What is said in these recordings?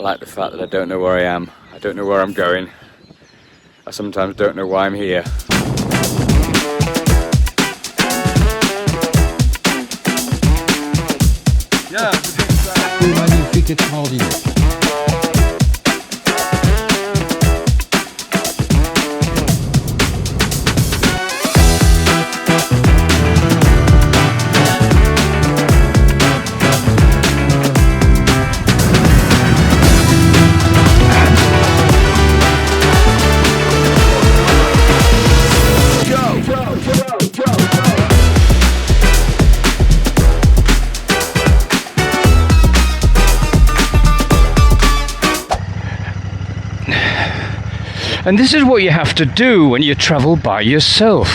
I like the fact that I don't know where I am. I don't know where I'm going. I sometimes don't know why I'm here. Magnifique, extraordinaire. And this is what you have to do when you travel by yourself.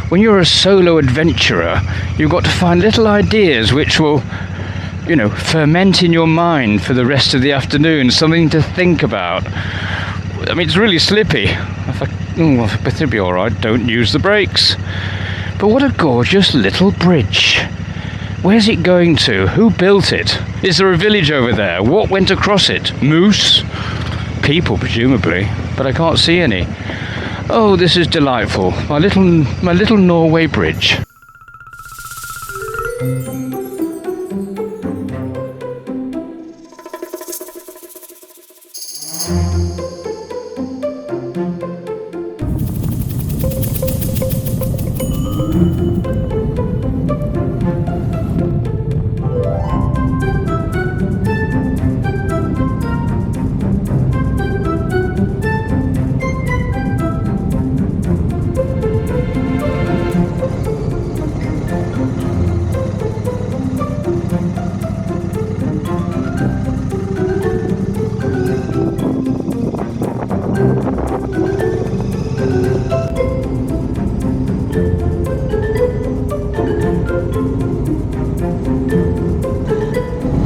When you're a solo adventurer, you've got to find little ideas which will, you know, ferment in your mind for the rest of the afternoon, something to think about. I mean, it's really slippy. I thought, I bet it'll be all right, don't use the brakes. But what a gorgeous little bridge. Where's it going to? Who built it? Is there a village over there? What went across it? Moose? People, presumably, but I can't see any. Oh, this is delightful. My little Norway bridge.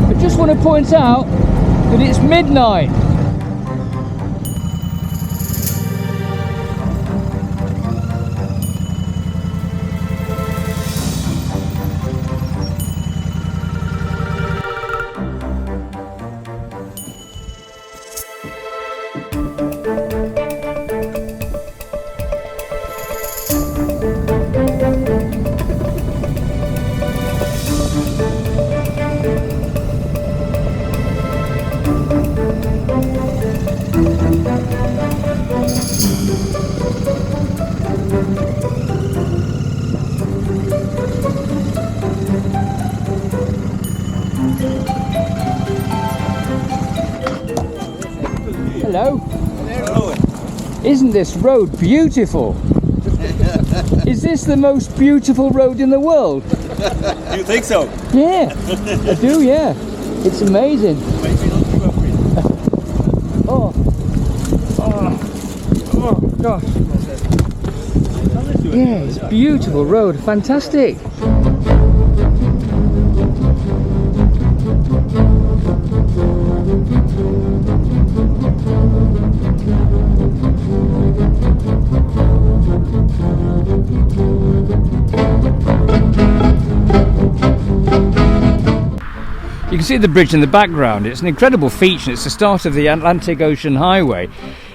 I just want to point out that it's midnight. Hello. Hello. Isn't this road beautiful? Is this the most beautiful road in the world? You think so? Yeah, I do, yeah. It's amazing. Oh. Oh gosh. Yeah, it's a beautiful road, fantastic. You can see the bridge in the background. It's an incredible feature. It's the start of the Atlantic Ocean Highway.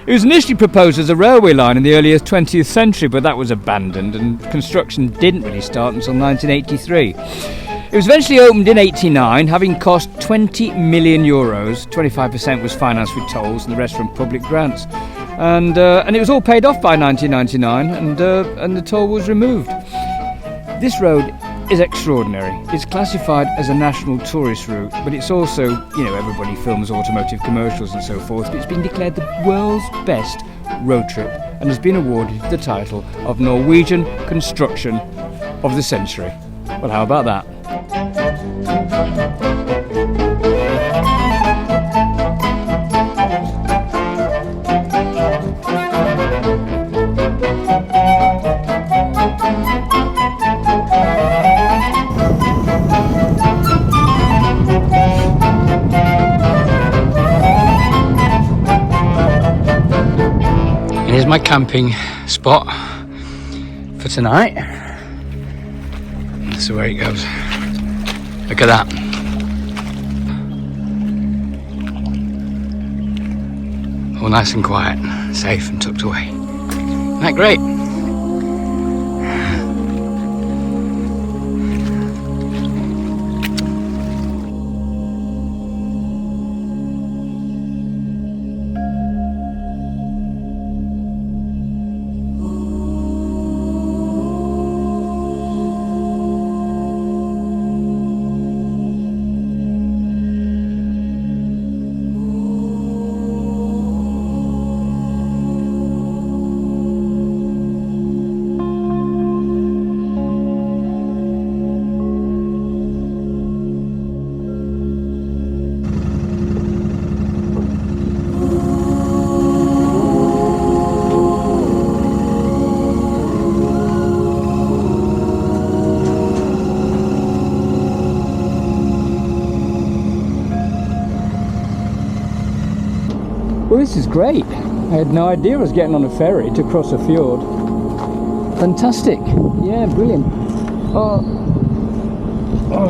It was initially proposed as a railway line in the early 20th century, but that was abandoned and construction didn't really start until 1983. It was eventually opened in 1989, having cost 20 million euros. 25% was financed with tolls and the rest from public grants. And it was all paid off by 1999 and the toll was removed. This road is extraordinary. It's classified as a national tourist route, but it's also, you know, everybody films automotive commercials and so forth, but it's been declared the world's best road trip and has been awarded the title of Norwegian Construction of the Century. Well, how about that? Here's my camping spot for tonight. That's the way it goes. Look at that. all nice and quiet, safe and tucked away. Isn't that great? Well, this is great. I had no idea I was getting on a ferry to cross a fjord. Fantastic. Yeah, brilliant. Oh,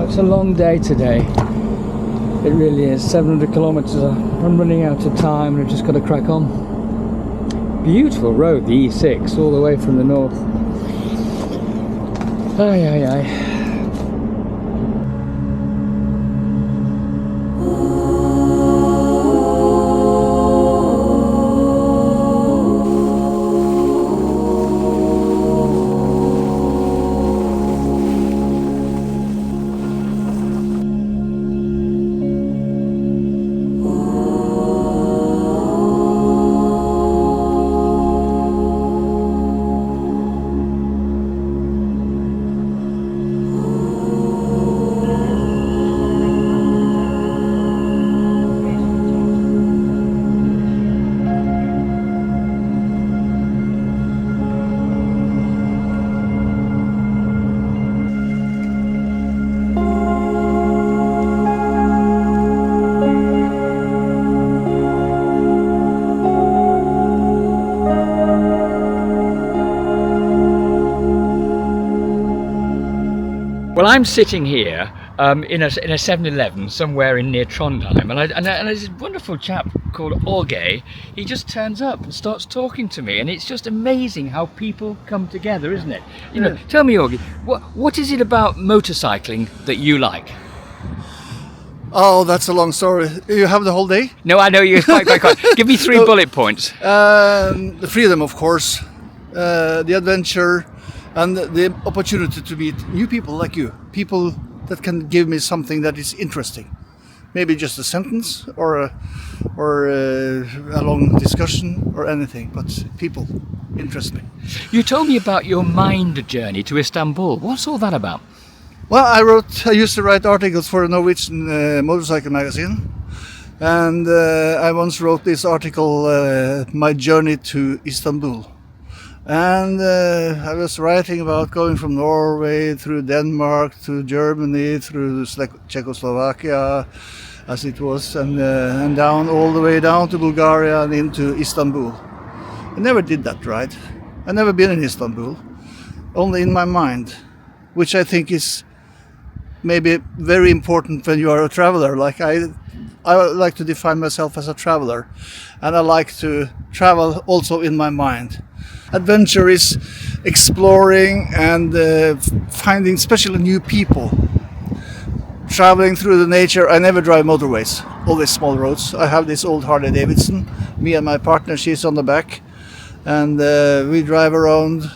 it's a long day today. It really is. 700 kilometers. I'm running out of time and I've just got to crack on. Beautiful road, the E6, all the way from the north. Aye, aye, aye. Well, I'm sitting here in a 7-Eleven somewhere in near Trondheim, and there's this wonderful chap called Åge. He just turns up and starts talking to me, and it's just amazing how people come together, isn't it? You know, tell me, Åge, what is it about motorcycling that you like? Oh, that's a long story. You have the whole day? No, I know you. Quite. Give me 3 bullet points. The freedom, of course, the adventure, and the opportunity to meet new people like you. People that can give me something that is interesting. Maybe just a sentence or a long discussion or anything, but people interest me. You told me about your mind journey to Istanbul. What's all that about? Well, I used to write articles for a Norwegian motorcycle magazine, and I once wrote this article, My Journey to Istanbul. And I was writing about going from Norway through Denmark to Germany, through Czechoslovakia, as it was, and down all the way down to Bulgaria and into Istanbul. I never did that, right? I never been in Istanbul, only in my mind, which I think is maybe very important when you are a traveler. Like I like to define myself as a traveler, and I like to travel also in my mind. Adventure is exploring and finding especially new people. Traveling through the nature. I never drive motorways, always small roads. I have this old Harley Davidson. Me and my partner, she's on the back, and we drive around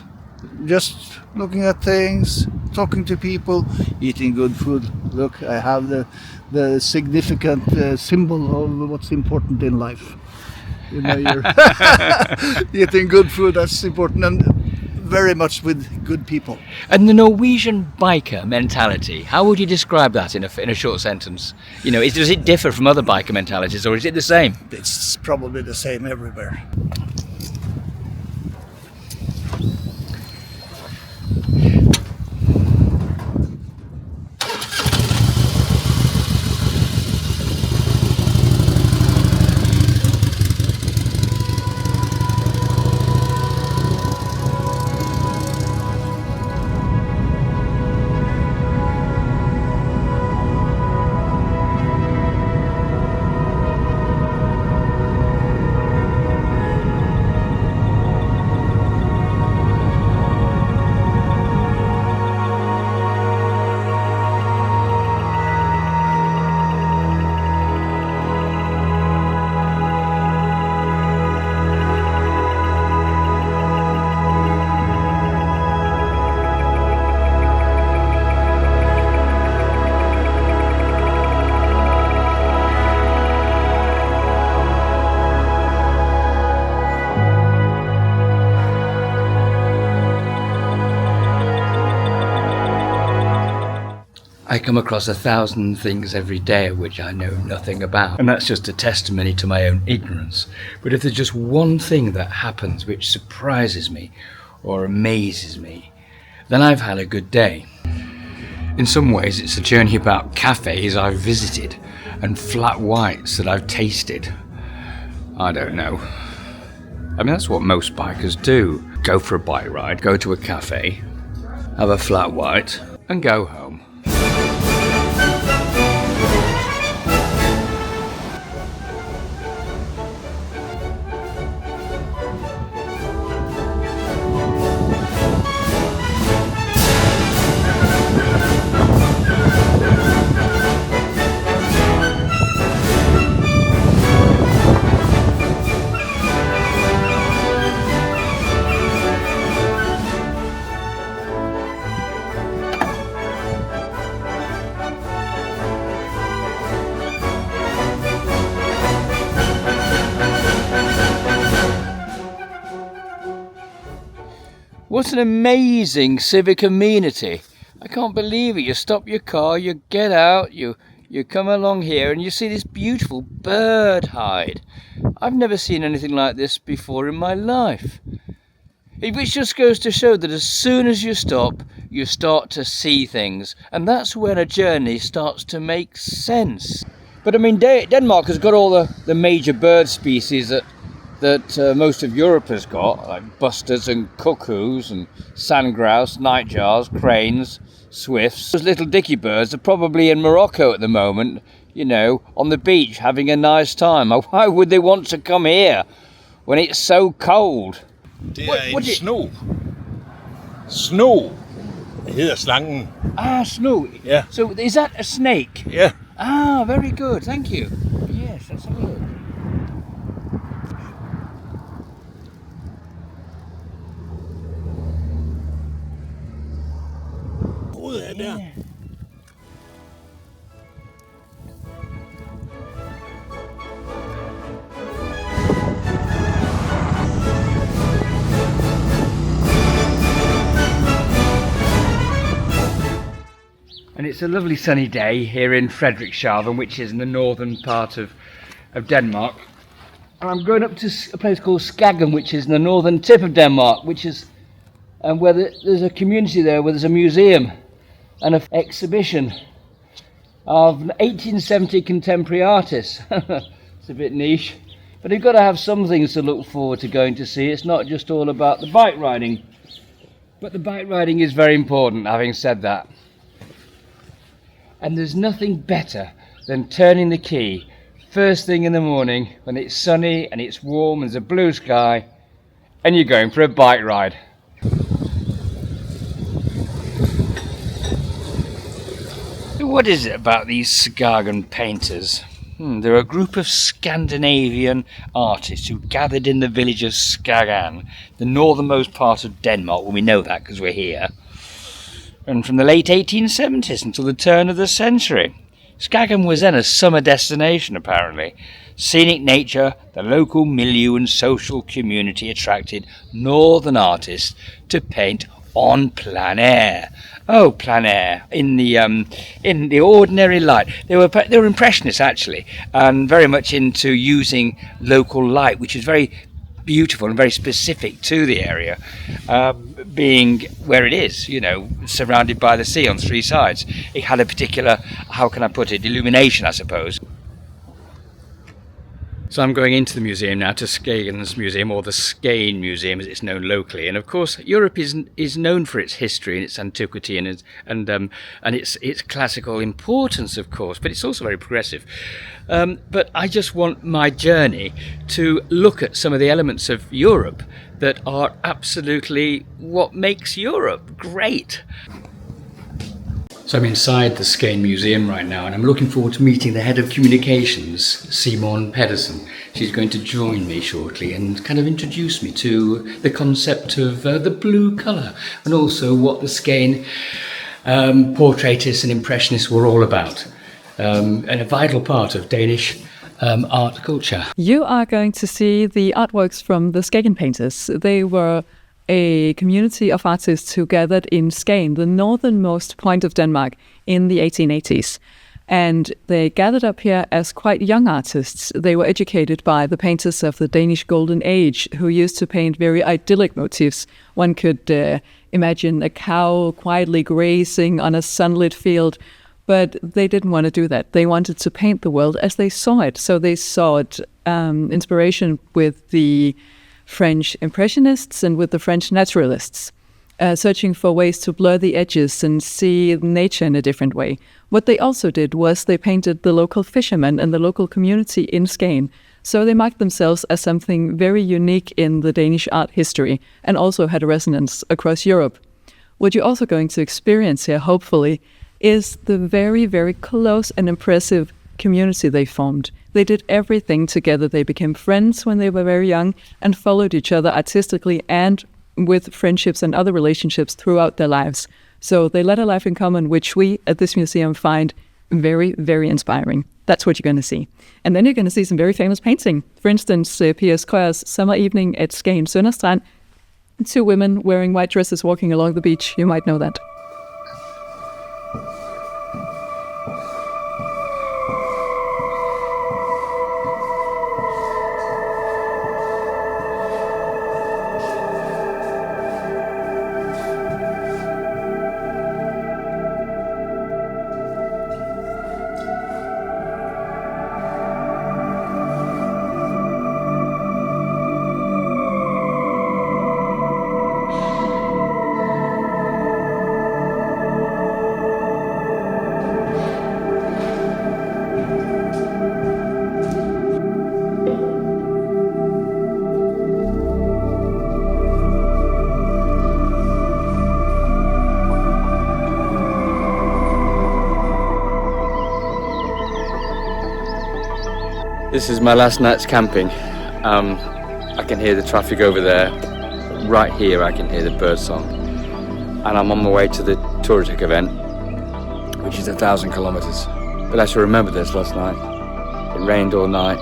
just looking at things, talking to people, eating good food. Look, I have the significant symbol of what's important in life. You know, you're eating good food, that's important, and very much with good people. And the Norwegian biker mentality, how would you describe that in a short sentence? You know, does it differ from other biker mentalities, or is it the same? It's probably the same everywhere. I come across 1,000 things every day of which I know nothing about, and that's just a testimony to my own ignorance. But if there's just one thing that happens which surprises me or amazes me, then I've had a good day. In some ways it's a journey about cafes I've visited and flat whites that I've tasted. I don't know. I mean, that's what most bikers do. Go for a bike ride, go to a cafe, have a flat white and go home. What an amazing civic amenity. I can't believe it. You stop your car, you get out, you come along here and you see this beautiful bird hide. I've never seen anything like this before in my life. Which just goes to show that as soon as you stop, you start to see things. And that's when a journey starts to make sense. But I mean, Denmark has got all the major bird species that most of Europe has got, like bustards and cuckoos and sandgrouse, nightjars, cranes, swifts. Those little dicky birds are probably in Morocco at the moment, you know, on the beach having a nice time. Why would they want to come here when it's so cold? Det er en sno. Sno. Det hedder slangen. Ah, snow. Yeah. So is that a snake? Yeah. Ah, very good, thank you. Yes, let's have a look. Hovedet er der. And it's a lovely sunny day here in Frederikshavn, which is in the northern part of Denmark. And I'm going up to a place called Skagen, which is in the northern tip of Denmark, which is where there's a community there where there's a museum and an exhibition of 1870 contemporary artists. It's a bit niche, but you've got to have some things to look forward to going to see. It's not just all about the bike riding, but the bike riding is very important, having said that. And there's nothing better than turning the key first thing in the morning when it's sunny and it's warm and there's a blue sky and you're going for a bike ride. What is it about these Skagen painters? They're a group of Scandinavian artists who gathered in the village of Skagen, the northernmost part of Denmark. Well, we know that because we're here. And from the late 1870s until the turn of the century. Skagen was then a summer destination, apparently. Scenic nature, the local milieu and social community attracted northern artists to paint on plein air. Oh, plein air, in the ordinary light. They were impressionists, actually, and very much into using local light, which is very beautiful and very specific to the area, being where it is, you know, surrounded by the sea on three sides. It had a particular, how can I put it, illumination, I suppose. So I'm going into the museum now, to Skagen's Museum, or the Skagen Museum as it's known locally. And of course, Europe is known for its history and its antiquity and its classical importance, of course, but it's also very progressive. But I just want my journey to look at some of the elements of Europe that are absolutely what makes Europe great. So I'm inside the Skagen Museum right now, and I'm looking forward to meeting the head of communications, Simon Pedersen. She's going to join me shortly and kind of introduce me to the concept of the blue colour, and also what the Skagen portraitists and impressionists were all about, and a vital part of Danish art culture. You are going to see the artworks from the Skagen painters. They were a community of artists who gathered in Skagen, the northernmost point of Denmark, in the 1880s. And they gathered up here as quite young artists. They were educated by the painters of the Danish Golden Age, who used to paint very idyllic motifs. One could imagine a cow quietly grazing on a sunlit field, but they didn't want to do that. They wanted to paint the world as they saw it. So they sought inspiration with the French Impressionists and with the French Naturalists, searching for ways to blur the edges and see nature in a different way. What they also did was they painted the local fishermen and the local community in Skagen. So they marked themselves as something very unique in the Danish art history and also had a resonance across Europe. What you're also going to experience here, hopefully, is the very, very close and impressive community they formed. They did everything together. They became friends when they were very young and followed each other artistically and with friendships and other relationships throughout their lives. So they led a life in common, which we at this museum find very, very inspiring. That's what you're going to see. And then you're going to see some very famous painting. For instance, P.S. Krøyer's Summer Evening at Skagen Sønderstrand. 2 women wearing white dresses walking along the beach. You might know that. This is my last night's camping. I can hear the traffic over there. Right here I can hear the bird song. And I'm on my way to the touristic event, which is 1,000 kilometers. But I shall remember this last night. It rained all night.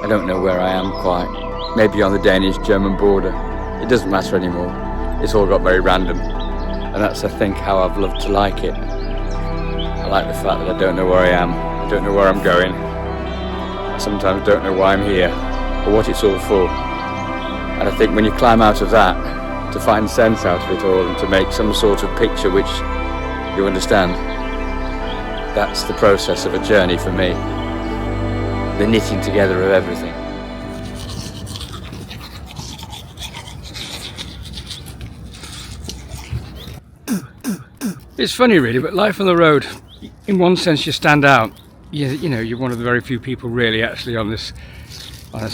I don't know where I am quite. Maybe on the Danish-German border. It doesn't matter anymore. It's all got very random. And that's, I think, how I've loved to like it. I like the fact that I don't know where I am. I don't know where I'm going. I sometimes don't know why I'm here or what it's all for. And I think when you climb out of that, to find sense out of it all and to make some sort of picture which you understand, that's the process of a journey for me. The knitting together of everything. It's funny really, but life on the road, in one sense you stand out. You know, you're one of the very few people really actually on this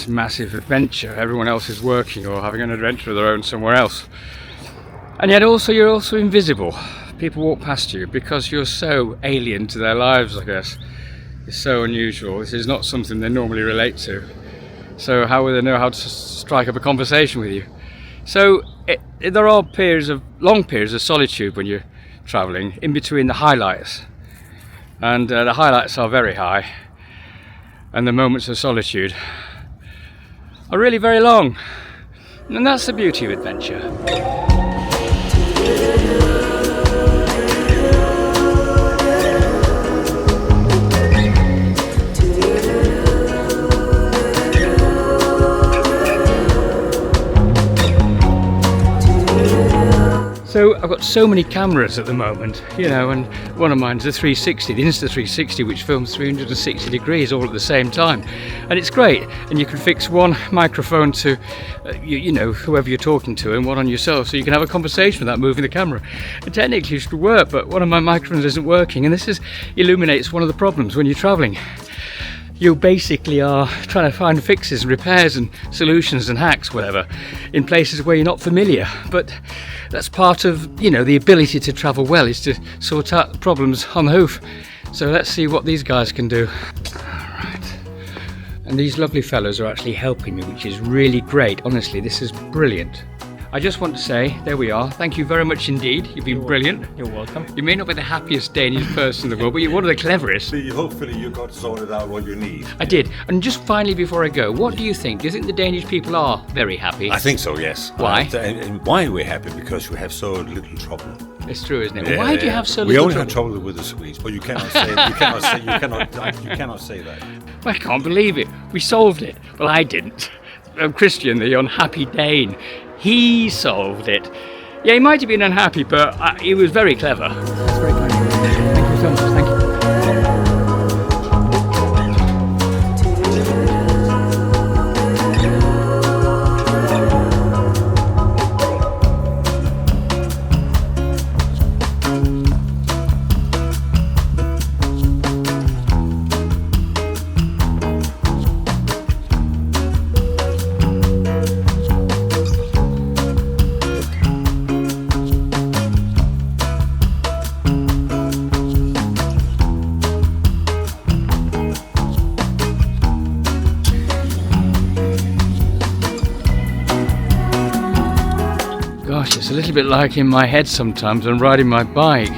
massive adventure. Everyone else is working or having an adventure of their own somewhere else. And yet also you're also invisible. People walk past you because you're so alien to their lives, I guess. It's so unusual. This is not something they normally relate to. So how will they know how to strike up a conversation with you? So there are long periods of solitude when you're travelling, in between the highlights. And the highlights are very high, and the moments of solitude are really very long. And that's the beauty of adventure. So I've got so many cameras at the moment, you know, and one of mine's the 360, the Insta360, which films 360 degrees all at the same time. And it's great. And you can fix one microphone to, you know, whoever you're talking to, and one on yourself, so you can have a conversation without moving the camera. And technically it should work, but one of my microphones isn't working. And this illuminates one of the problems when you're traveling. You basically are trying to find fixes and repairs and solutions and hacks, whatever, in places where you're not familiar. But that's part of, you know, the ability to travel well, is to sort out problems on the hoof. So let's see what these guys can do. Alright. And these lovely fellows are actually helping me, which is really great. Honestly, this is brilliant. I just want to say, there we are. Thank you very much indeed. You've been brilliant. You're welcome. You may not be the happiest Danish person in the world, but you're one of the cleverest. Hopefully you got sorted out what you need. I did. And just finally, before I go, what do you think? Do you think the Danish people are very happy? I think so, yes. Why? And why we're happy? Because we have so little trouble. It's true, isn't it? Why do you have so little We only trouble? have trouble with the Swedes, but you cannot say you cannot say that. I can't believe it. We solved it. Well, I didn't. Christian, the unhappy Dane, he solved it. Yeah, he might have been unhappy, but he was very clever. That's very kind. Thank you so much. Thank you. Gosh, it's a little bit like in my head sometimes when riding my bike.